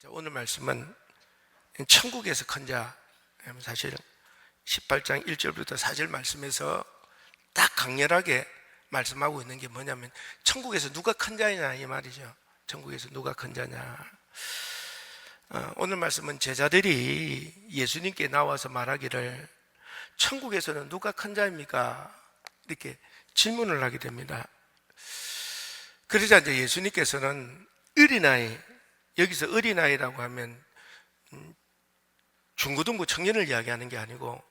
오늘 말씀은 천국에서 큰 자, 사실 18장 1절부터 4절 말씀에서 딱 강렬하게 말씀하고 있는 게 뭐냐면 천국에서 누가 큰 자냐 이 말이죠. 천국에서 누가 큰 자냐. 오늘 말씀은 제자들이 예수님께 나와서 말하기를 천국에서는 누가 큰 자입니까? 이렇게 질문을 하게 됩니다. 그러자 이제 예수님께서는 어린아이, 여기서 어린아이라고 하면 중고등부 청년을 이야기하는 게 아니고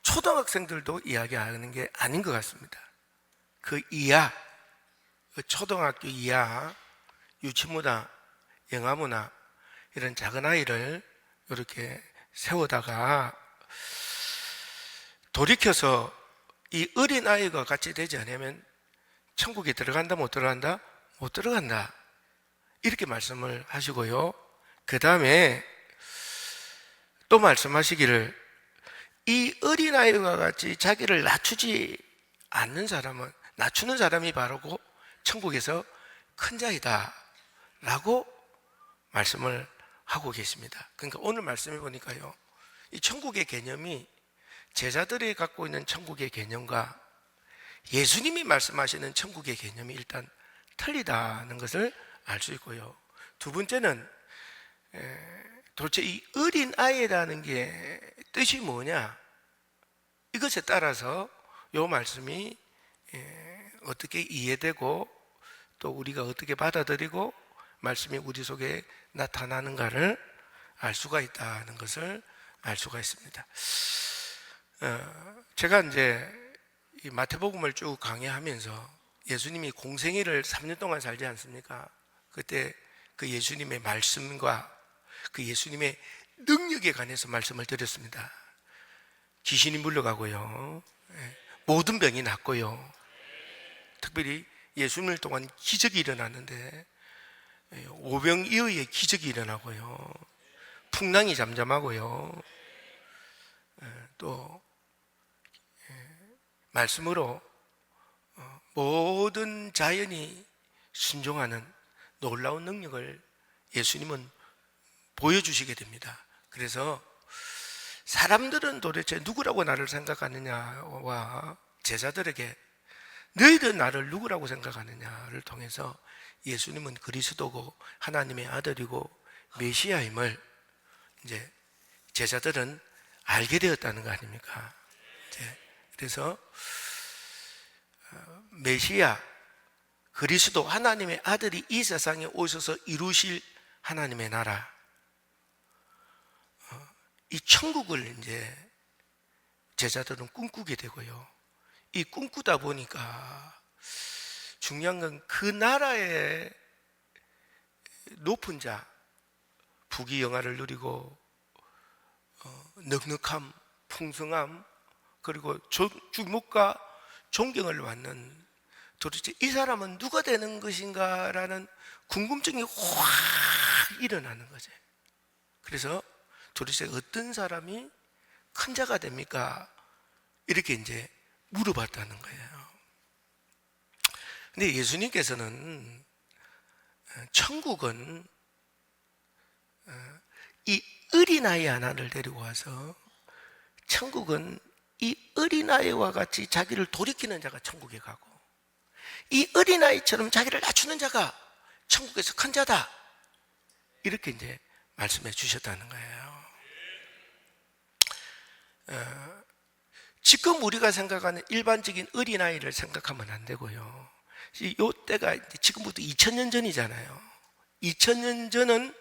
초등학생들도 이야기하는 게 아닌 것 같습니다. 그 이하, 초등학교 이하, 유치문화, 영아문화 이런 작은 아이를 이렇게 세우다가 돌이켜서 이 어린아이가 같이 되지 않으면 천국에 들어간다 못 들어간다? 못 들어간다. 이렇게 말씀을 하시고요. 그 다음에 또 말씀하시기를 이 어린아이와 같이 자기를 낮추지 않는 사람은, 낮추는 사람이 바로 천국에서 큰 자이다 라고 말씀을 하고 계십니다. 그러니까 오늘 말씀해 보니까요, 이 천국의 개념이 제자들이 갖고 있는 천국의 개념과 예수님이 말씀하시는 천국의 개념이 일단 틀리다는 것을 알 수 있고요. 두 번째는 도대체 이 어린아이라는 게 뜻이 뭐냐, 이것에 따라서 이 말씀이 어떻게 이해되고 또 우리가 어떻게 받아들이고 말씀이 우리 속에 나타나는가를 알 수가 있다는 것을 알 수가 있습니다. 제가 이제 이 마태복음을 쭉 강의하면서 예수님이 공생애를 3년 동안 살지 않습니까? 그때 그 예수님의 말씀과 그 예수님의 능력에 관해서 말씀을 드렸습니다. 귀신이 물러가고요, 모든 병이 낫고요, 특별히 예수님을 동안 기적이 일어났는데 오병이어의 기적이 일어나고요, 풍랑이 잠잠하고요, 또 말씀으로 모든 자연이 순종하는 놀라운 능력을 예수님은 보여주시게 됩니다. 그래서 사람들은 도대체 누구라고 나를 생각하느냐와 제자들에게 너희들 나를 누구라고 생각하느냐를 통해서 예수님은 그리스도고 하나님의 아들이고 메시아임을 이제 제자들은 알게 되었다는 거 아닙니까? 그래서 메시아, 그리스도, 하나님의 아들이 이 세상에 오셔서 이루실 하나님의 나라, 이 천국을 이제 제자들은 꿈꾸게 되고요. 이 꿈꾸다 보니까 중요한 건 그 나라의 높은 자, 부귀영화를 누리고 넉넉함, 풍성함, 그리고 주목과 존경을 받는, 도대체 이 사람은 누가 되는 것인가 라는 궁금증이 확 일어나는 거죠. 그래서 도대체 어떤 사람이 큰 자가 됩니까? 이렇게 이제 물어봤다는 거예요. 근데 예수님께서는 천국은 이 어린아이 하나를 데리고 와서, 천국은 이 어린아이와 같이 자기를 돌이키는 자가 천국에 가고 이 어린아이처럼 자기를 낮추는 자가 천국에서 큰 자다, 이렇게 이제 말씀해 주셨다는 거예요. 지금 우리가 생각하는 일반적인 어린아이를 생각하면 안 되고요. 이 때가 지금부터 2000년 전이잖아요. 2000년 전은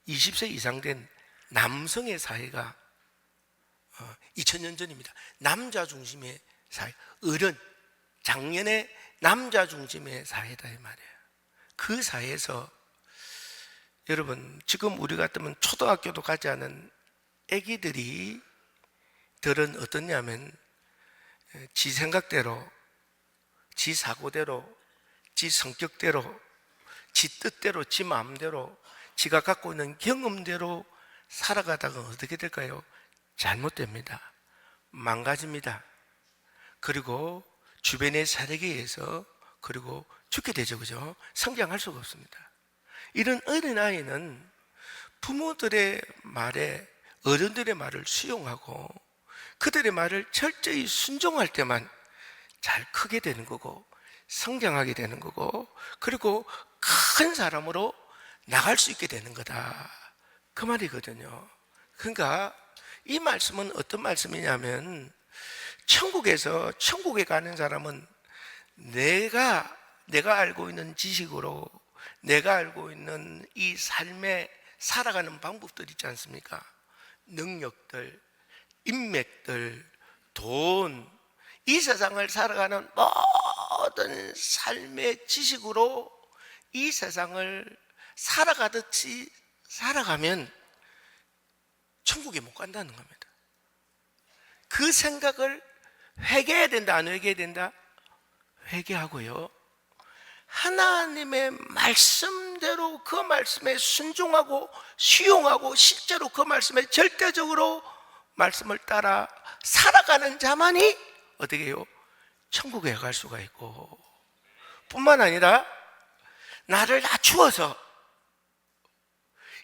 20세 이상 된 남성의 사회가 2000년 전입니다. 남자 중심의 사회, 어른, 장년의 남자 중심의 사회다 이 말이에요. 그 사회에서 여러분, 지금 우리 같으면 초등학교도 가지 않은 애기들이 들은 어떻냐면 지 생각대로, 지 사고대로, 지 성격대로, 지 뜻대로, 지 마음대로, 지가 갖고 있는 경험대로 살아가다가 어떻게 될까요? 잘못됩니다. 망가집니다. 그리고 주변의 세력에 의해서 그리고 죽게 되죠. 그죠? 성장할 수가 없습니다. 이런 어린아이는 부모들의 말에, 어른들의 말을 수용하고 그들의 말을 철저히 순종할 때만 잘 크게 되는 거고 성장하게 되는 거고, 그리고 큰 사람으로 나갈 수 있게 되는 거다, 그 말이거든요. 그러니까 이 말씀은 어떤 말씀이냐면, 천국에서, 천국에 가는 사람은 내가 알고 있는 지식으로, 내가 알고 있는 이 삶에 살아가는 방법들 있지 않습니까? 능력들, 인맥들, 돈, 이 세상을 살아가는 모든 삶의 지식으로 이 세상을 살아가듯이 살아가면 천국에 못 간다는 겁니다. 그 생각을 회개해야 된다, 안 회개해야 된다? 회개하고요, 하나님의 말씀대로 그 말씀에 순종하고 수용하고 실제로 그 말씀에 절대적으로 말씀을 따라 살아가는 자만이 어떻게 해요? 천국에 갈 수가 있고, 뿐만 아니라 나를 낮추어서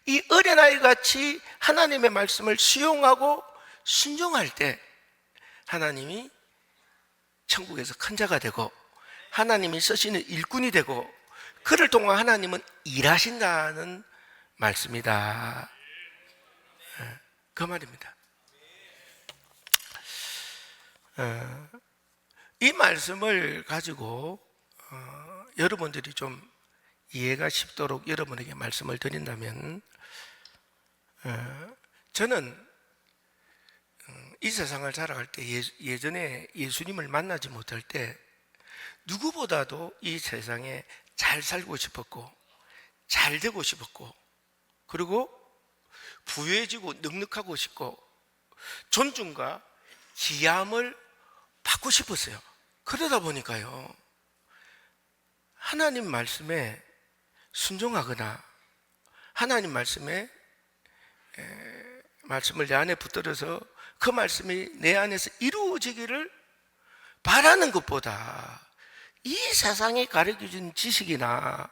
이 어린아이 같이 하나님의 말씀을 수용하고 순종할 때 하나님이 천국에서 큰 자가 되고 하나님이 쓰시는 일꾼이 되고, 그를 통한 하나님은 일하신다는 말씀이다, 그 말입니다. 이 말씀을 가지고 여러분들이 좀 이해가 쉽도록 여러분에게 말씀을 드린다면, 저는 이 세상을 살아갈 때 예전에 예수님을 만나지 못할 때 누구보다도 이 세상에 잘 살고 싶었고 잘 되고 싶었고, 그리고 부유해지고 넉넉하고 싶고 존중과 기함을 받고 싶었어요. 그러다 보니까요, 하나님 말씀에 순종하거나 하나님 말씀을 내 안에 붙들어서 그 말씀이 내 안에서 이루어지기를 바라는 것보다 이 세상이 가르쳐준 지식이나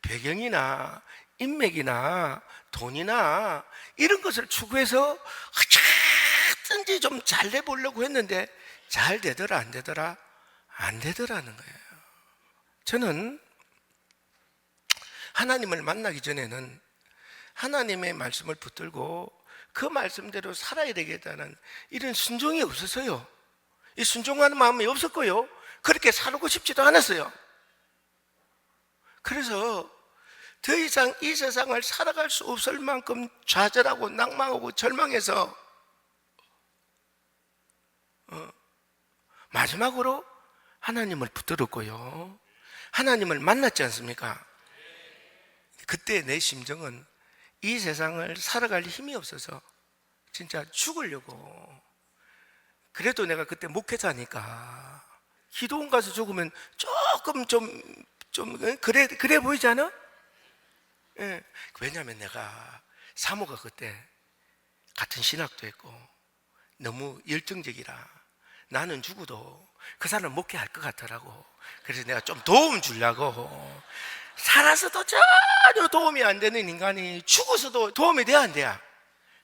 배경이나 인맥이나 돈이나 이런 것을 추구해서 어쨌든지 좀 잘 돼보려고 했는데 잘 되더라 안 되더라? 안 되더라는 거예요. 저는 하나님을 만나기 전에는 하나님의 말씀을 붙들고 그 말씀대로 살아야 되겠다는 이런 순종이 없었어요. 이 순종하는 마음이 없었고요, 그렇게 살고 싶지도 않았어요. 그래서 더 이상 이 세상을 살아갈 수 없을 만큼 좌절하고 낭망하고 절망해서 마지막으로 하나님을 붙들었고요, 하나님을 만났지 않습니까? 그때 내 심정은 이 세상을 살아갈 힘이 없어서 진짜 죽으려고. 그래도 내가 그때 목회자니까 기도원 가서 죽으면 조금 좀 그래 보이지 않아? 예. 왜냐하면 내가 사모가 그때 같은 신학도 했고 너무 열정적이라 나는 죽어도 그 사람을 목회할 것 같더라고. 그래서 내가 좀 도움 주려고. 살아서도 전혀 도움이 안 되는 인간이 죽어서도 도움이 돼야 안 돼야?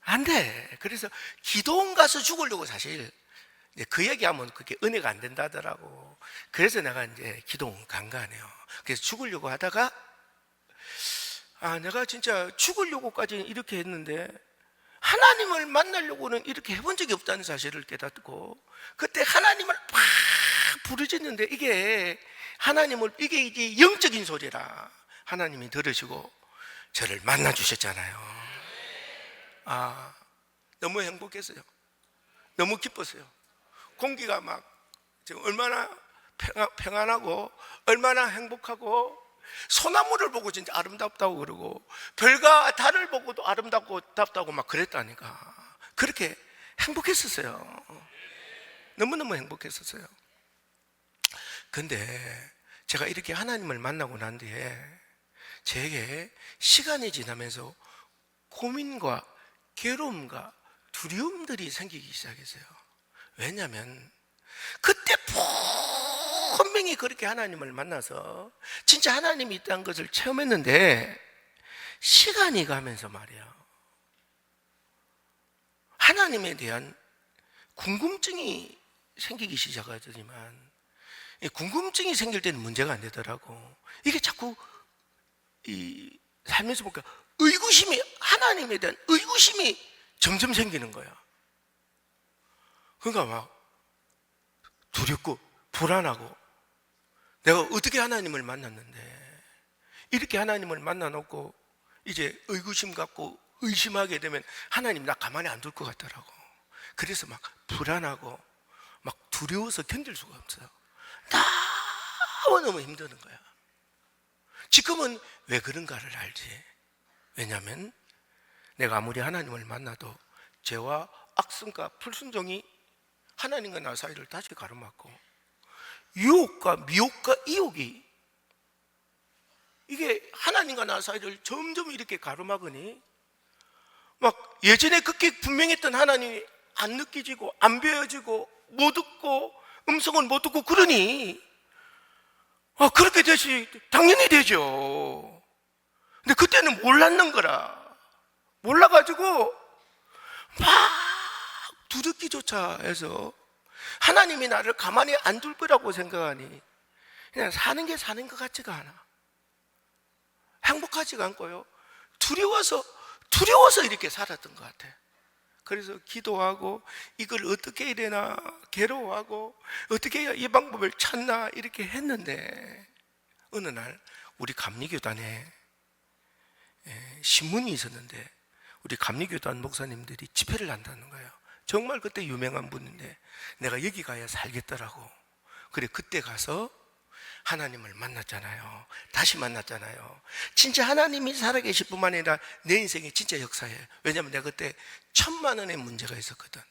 안 돼. 그래서 기도원 가서 죽으려고 사실 그 얘기하면 그게 은혜가 안 된다더라고. 그래서 내가 이제 기도원 간 거 아니에요. 그래서 죽으려고 하다가 내가 진짜 죽으려고까지 이렇게 했는데 하나님을 만나려고는 이렇게 해본 적이 없다는 사실을 깨닫고, 그때 하나님을 막 부르짖는데 이게 이게 영적인 소리라 하나님이 들으시고 저를 만나 주셨잖아요. 너무 행복했어요. 너무 기뻤어요. 공기가 막 지금 얼마나 평안하고 얼마나 행복하고, 소나무를 보고 진짜 아름답다고 그러고 별과 달을 보고도 아름답다고 막 그랬다니까. 그렇게 행복했었어요. 너무너무 행복했었어요. 근데 제가 이렇게 하나님을 만나고 난 뒤에 제게 시간이 지나면서 고민과 괴로움과 두려움들이 생기기 시작했어요. 왜냐하면 그때 분명히 그렇게 하나님을 만나서 진짜 하나님이 있다는 것을 체험했는데 시간이 가면서 말이야, 하나님에 대한 궁금증이 생기기 시작하더니만, 이 궁금증이 생길 때는 문제가 안 되더라고. 이게 자꾸 살면서 보니까 하나님에 대한 의구심이 점점 생기는 거야. 그러니까 막 두렵고 불안하고, 내가 어떻게 하나님을 만났는데 이렇게 하나님을 만나놓고 이제 의구심 갖고 의심하게 되면 하나님 나 가만히 안 둘 것 같더라고. 그래서 막 불안하고 막 두려워서 견딜 수가 없어요. 너무 힘드는 거야. 지금은 왜 그런가를 알지. 왜냐하면 내가 아무리 하나님을 만나도 죄와 악성과 불순종이 하나님과 나 사이를 다시 가로막고, 유혹과 미혹과 이혹이 이게 하나님과 나 사이를 점점 이렇게 가로막으니, 막 예전에 그렇게 분명했던 하나님이 안 느껴지고 안 배워지고 못 듣고 음성은 못 듣고 그러니 그렇게 되지. 당연히 되죠. 근데 그때는 몰랐는 거라. 몰라가지고 막 두렵기조차 해서 하나님이 나를 가만히 안 둘 거라고 생각하니 그냥 사는 게 사는 것 같지가 않아. 행복하지가 않고요. 두려워서 이렇게 살았던 것 같아. 그래서 기도하고 이걸 어떻게 해야 되나 괴로워하고 어떻게 해야 이 방법을 찾나 이렇게 했는데, 어느 날 우리 감리교단에 신문이 있었는데 우리 감리교단 목사님들이 집회를 한다는 거예요. 정말 그때 유명한 분인데 내가 여기 가야 살겠더라고. 그래, 그때 가서 하나님을 만났잖아요. 다시 만났잖아요. 진짜 하나님이 살아계실 뿐만 아니라 내 인생이 진짜 역사예요. 왜냐하면 내가 그때 1,000만 원의 문제가 있었거든.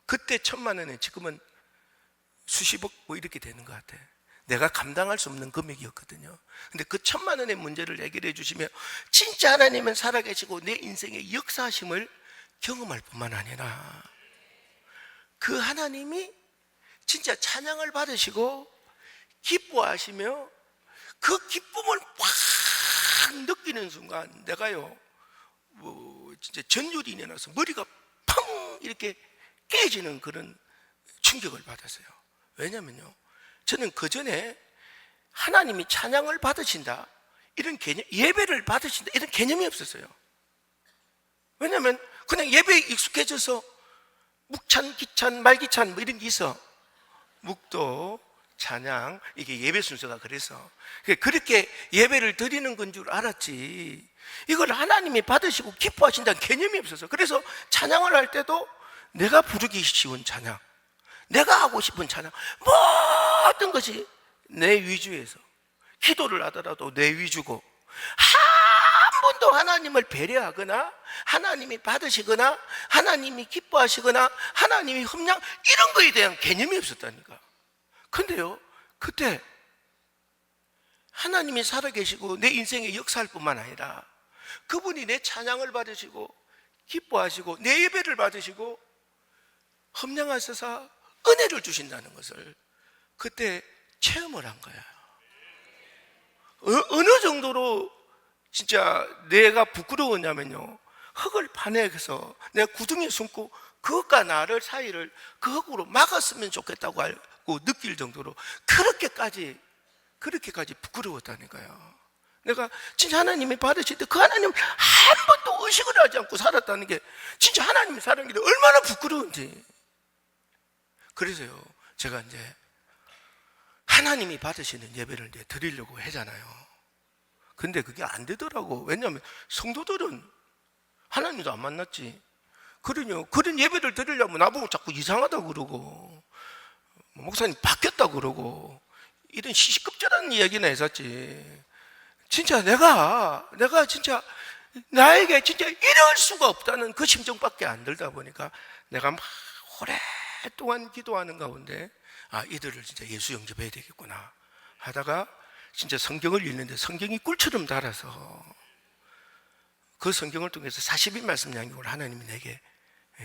그때 1,000만 원에 지금은 수십억 뭐 이렇게 되는 것 같아. 내가 감당할 수 없는 금액이었거든요. 근데 그 1,000만 원의 문제를 해결해 주시면 진짜 하나님은 살아계시고 내 인생의 역사하심을 경험할 뿐만 아니라 그 하나님이 진짜 찬양을 받으시고 기뻐하시며 그 기쁨을 확 느끼는 순간 내가요 진짜 전율이 일어나서 머리가 펑 이렇게 깨지는 그런 충격을 받았어요. 왜냐면요, 저는 그 전에 하나님이 찬양을 받으신다 이런 개념, 예배를 받으신다 이런 개념이 없었어요. 왜냐면 그냥 예배에 익숙해져서 묵찬, 기찬, 말기찬 뭐 이런 게 있어. 묵도, 찬양, 이게 예배 순서가 그래서 그렇게 예배를 드리는 건 줄 알았지, 이걸 하나님이 받으시고 기뻐하신다는 개념이 없어서, 그래서 찬양을 할 때도 내가 부르기 쉬운 찬양, 내가 하고 싶은 찬양, 모든 것이 내 위주에서, 기도를 하더라도 내 위주고, 한 번도 하나님을 배려하거나 하나님이 받으시거나 하나님이 기뻐하시거나 하나님이 흠량 이런 거에 대한 개념이 없었다니까. 근데요, 그때 하나님이 살아계시고 내 인생의 역사할 뿐만 아니라 그분이 내 찬양을 받으시고 기뻐하시고 내 예배를 받으시고 흠량하셔서 은혜를 주신다는 것을 그때 체험을 한 거야. 어느 정도로 진짜 내가 부끄러웠냐면요, 흙을 파내서 내가 구덩이에 숨고 그것과 나를 사이를 그 흙으로 막았으면 좋겠다고 알고 느낄 정도로 그렇게까지 부끄러웠다니까요. 내가 진짜 하나님이 받으실 때 그 하나님 한 번도 의식을 하지 않고 살았다는 게 진짜 하나님이 사는 게 얼마나 부끄러운지. 그래서요, 제가 이제 하나님이 받으시는 예배를 이제 드리려고 하잖아요. 근데 그게 안 되더라고. 왜냐하면 성도들은 하나님도 안 만났지. 그런 예배를 드리려면 나보고 자꾸 이상하다고 그러고 목사님 바뀌었다고 그러고 이런 시시껍질한 이야기나 했었지. 진짜 내가 진짜 나에게 진짜 이럴 수가 없다는 그 심정밖에 안 들다 보니까 내가 막 오랫동안 기도하는 가운데 이들을 진짜 예수 영접해야 되겠구나 하다가 진짜 성경을 읽는데 성경이 꿀처럼 달아서 그 성경을 통해서 40일 말씀 양육을 하나님이 내게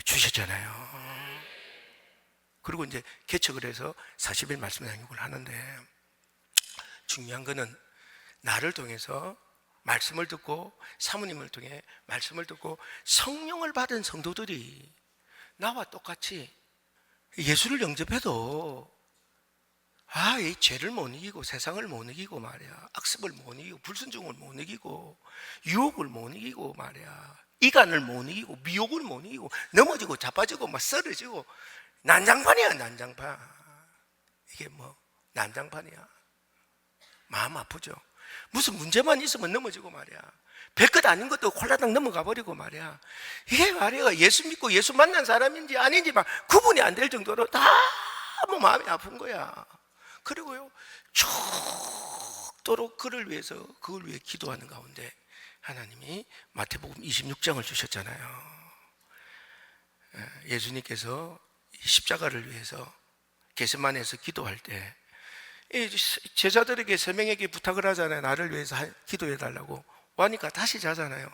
주셨잖아요. 그리고 이제 개척을 해서 40일 말씀 양육을 하는데, 중요한 거는 나를 통해서 말씀을 듣고 사모님을 통해 말씀을 듣고 성령을 받은 성도들이 나와 똑같이 예수를 영접해도 이 죄를 못 이기고 세상을 못 이기고 말이야, 악습을 못 이기고 불순종을 못 이기고 유혹을 못 이기고 말이야, 이간을 못 이기고 미혹을 못 이기고 넘어지고 자빠지고 막 쓰러지고 난장판이야. 난장판. 이게 뭐 난장판이야. 마음 아프죠. 무슨 문제만 있으면 넘어지고 말이야, 별것 아닌 것도 홀라당 넘어가 버리고 말이야. 이게 말이야, 예수 믿고 예수 만난 사람인지 아닌지 막 구분이 안 될 정도로 너무 마음이 아픈 거야. 그리고요, 죽도록 그를 위해서, 그걸 위해 기도하는 가운데 하나님이 마태복음 26장을 주셨잖아요. 예수님께서 십자가를 위해서 겟세마네에서 기도할 때 제자들에게, 세 명에게 부탁을 하잖아요. 나를 위해서 기도해 달라고. 와니까 다시 자잖아요.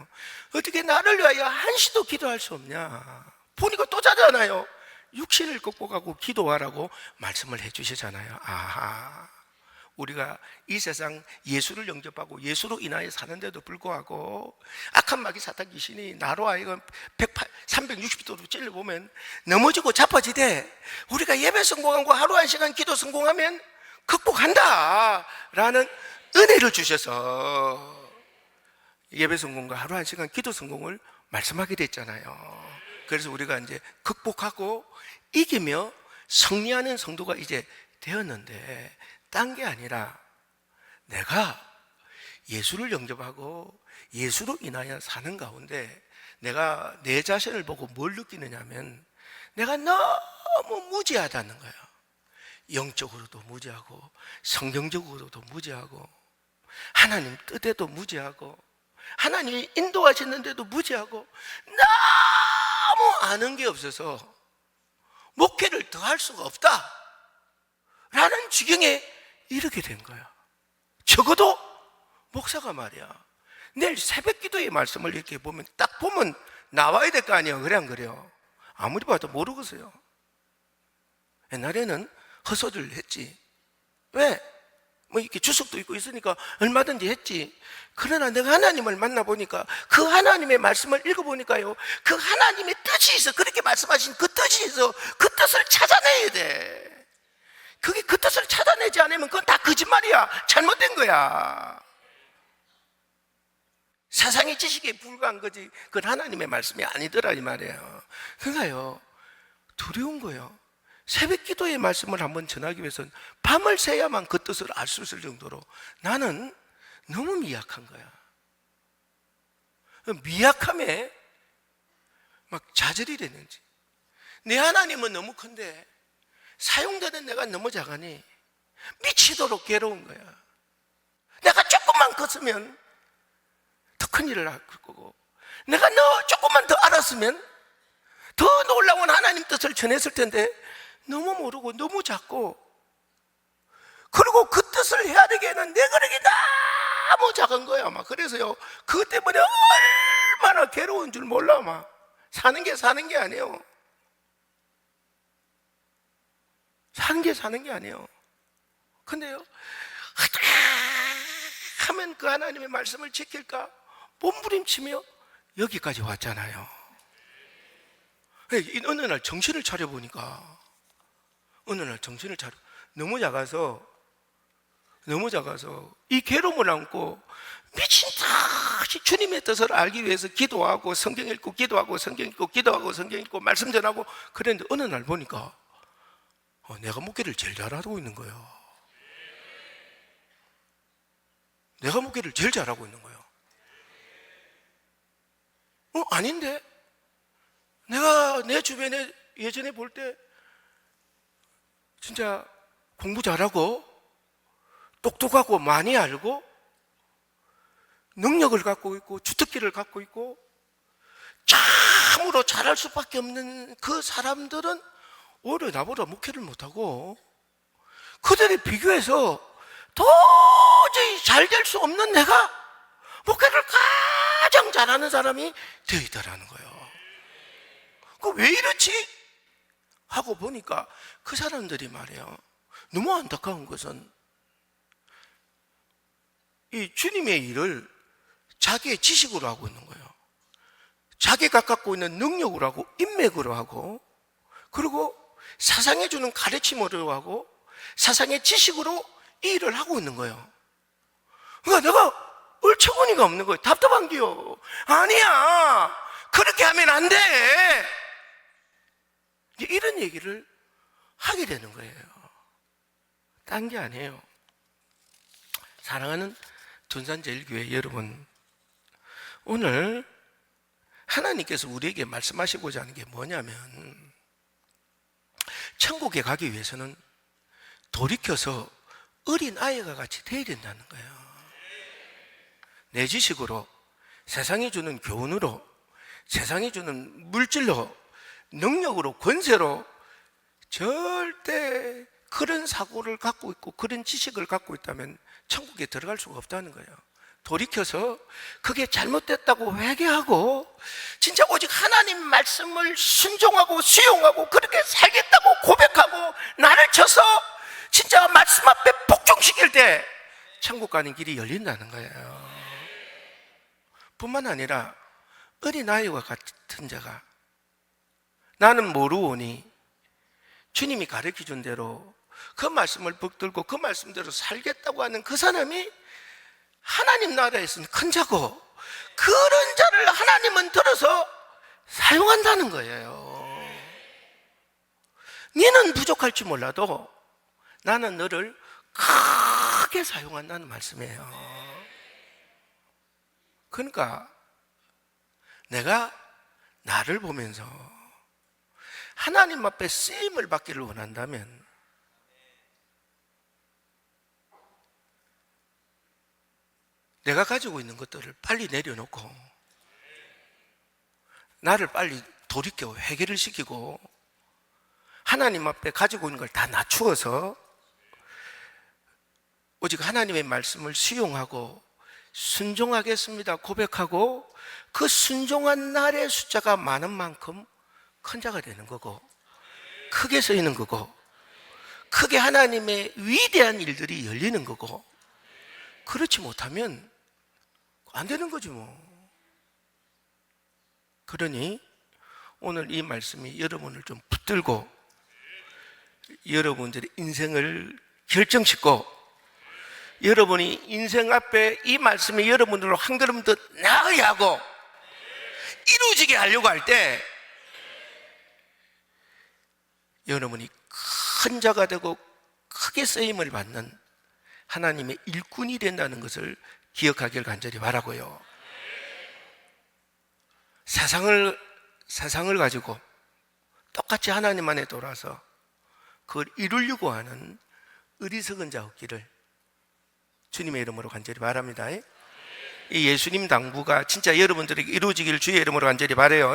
어떻게 나를 위하여 한시도 기도할 수 없냐. 보니까 또 자잖아요. 육신을 극복하고 기도하라고 말씀을 해주시잖아요. 아하, 우리가 이 세상 예수를 영접하고 예수로 인하여 사는데도 불구하고 악한 마귀 사탄 귀신이 나로 하여금 360도로 찔러보면 넘어지고 자빠지되, 우리가 예배 성공하고 하루 한 시간 기도 성공하면 극복한다 라는 은혜를 주셔서 예배 성공과 하루 한 시간 기도 성공을 말씀하게 됐잖아요. 그래서 우리가 이제 극복하고 이기며 승리하는 성도가 이제 되었는데, 딴 게 아니라 내가 예수를 영접하고 예수로 인하여 사는 가운데 내가 내 자신을 보고 뭘 느끼느냐면, 내가 너무 무지하다는 거예요. 영적으로도 무지하고 성경적으로도 무지하고 하나님 뜻에도 무지하고 하나님이 인도하시는데도 무지하고 너무 아는 게 없어서 목회를 더 할 수가 없다 라는 지경에 이르게 된 거야. 적어도 목사가 말이야, 내일 새벽 기도의 말씀을 이렇게 보면 딱 보면 나와야 될 거 아니에요. 그래 안 그래요? 아무리 봐도 모르겠어요. 옛날에는 헛소리를 했지. 왜? 뭐 이렇게 주석도 있고 있으니까 얼마든지 했지. 그러나 내가 하나님을 만나보니까, 그 하나님의 말씀을 읽어보니까요, 그 하나님의 뜻이 있어. 그렇게 말씀하신 그 뜻이 있어. 그 뜻을 찾아내야 돼. 그게 그 뜻을 찾아내지 않으면 그건 다 거짓말이야. 잘못된 거야. 세상의 지식에 불과한 거지, 그건 하나님의 말씀이 아니더라 이 말이에요. 그러니까요, 두려운 거예요. 새벽 기도의 말씀을 한번 전하기 위해서는 밤을 새야만 그 뜻을 알 수 있을 정도로 나는 너무 미약한 거야. 미약함에 막 좌절이 되는지, 내 하나님은 너무 큰데 사용되는 내가 너무 작으니 미치도록 괴로운 거야. 내가 조금만 컸으면 더 큰 일을 할 거고, 내가 너 조금만 더 알았으면 더 놀라운 하나님 뜻을 전했을 텐데 너무 모르고 너무 작고, 그리고 그 뜻을 해야 되기에는 내 거력이 너무 작은 거야. 막 그래서요, 그것 때문에 얼마나 괴로운 줄 몰라. 막 사는 게 아니에요. 사는 게 아니에요. 근데요, 어떻게 하면 그 하나님의 말씀을 지킬까 몸부림치며 여기까지 왔잖아요. 어느 날 정신을 차려보니까, 너무 작아서 이 괴로움을 안고 미친 듯이 주님의 뜻을 알기 위해서 기도하고 성경 읽고 기도하고 성경 읽고 기도하고 성경 읽고 말씀 전하고 그랬는데, 어느 날 보니까 내가 목회를 제일 잘하고 있는 거예요. 내가 목회를 제일 잘하고 있는 거예요. 아닌데? 내가 내 주변에 예전에 볼 때 진짜 공부 잘하고 똑똑하고 많이 알고 능력을 갖고 있고 주특기를 갖고 있고 참으로 잘할 수밖에 없는 그 사람들은 오히려 나보다 목회를 못하고, 그들에 비교해서 도저히 잘 될 수 없는 내가 목회를 가장 잘하는 사람이 되어 있다라는 거예요. 왜 이렇지? 하고 보니까 그 사람들이 말이에요, 너무 안타까운 것은 이 주님의 일을 자기의 지식으로 하고 있는 거예요. 자기가 갖고 있는 능력으로 하고 인맥으로 하고 그리고 세상에 주는 가르침으로 하고 세상의 지식으로 이 일을 하고 있는 거예요. 그러니까 내가 얼처구니가 없는 거예요. 답답한기요. 아니야, 그렇게 하면 안 돼. 이런 얘기를 하게 되는 거예요. 딴 게 아니에요. 사랑하는 둔산제일교회 여러분, 오늘 하나님께서 우리에게 말씀하시고자 하는 게 뭐냐면, 천국에 가기 위해서는 돌이켜서 어린 아이가 같이 돼야 된다는 거예요. 내 지식으로, 세상이 주는 교훈으로, 세상이 주는 물질로, 능력으로, 권세로 절대 그런 사고를 갖고 있고 그런 지식을 갖고 있다면 천국에 들어갈 수가 없다는 거예요. 돌이켜서 그게 잘못됐다고 회개하고 진짜 오직 하나님 말씀을 순종하고 수용하고 그렇게 살겠다고 고백하고 나를 쳐서 진짜 말씀 앞에 복종시킬 때 천국 가는 길이 열린다는 거예요. 뿐만 아니라 어린아이와 같은 자가 나는 모르오니 주님이 가르쳐준 대로 그 말씀을 붙들고 그 말씀대로 살겠다고 하는 그 사람이 하나님 나라에서는 큰 자고, 그런 자를 하나님은 들어서 사용한다는 거예요. 너는 부족할지 몰라도 나는 너를 크게 사용한다는 말씀이에요. 그러니까 내가 나를 보면서 하나님 앞에 쓰임을 받기를 원한다면 내가 가지고 있는 것들을 빨리 내려놓고 나를 빨리 돌이켜 회개를 시키고 하나님 앞에 가지고 있는 걸 다 낮추어서 오직 하나님의 말씀을 수용하고 순종하겠습니다 고백하고 그 순종한 날의 숫자가 많은 만큼 큰 자가 되는 거고 크게 쓰이는 거고 크게 하나님의 위대한 일들이 열리는 거고, 그렇지 못하면 안 되는 거지 뭐. 그러니 오늘 이 말씀이 여러분을 좀 붙들고 여러분들의 인생을 결정짓고 여러분이 인생 앞에 이 말씀이 여러분들로 한 걸음 더 나아야 하고 이루어지게 하려고 할 때 여러분이 큰 자가 되고 크게 쓰임을 받는 하나님의 일꾼이 된다는 것을 기억하길 간절히 바라고요. 세상을 가지고 똑같이 하나님 안에 돌아서 그걸 이루려고 하는 어리석은 자 없기를 주님의 이름으로 간절히 바랍니다. 이 예수님 당부가 진짜 여러분들에게 이루어지기를 주의 이름으로 간절히 바라요.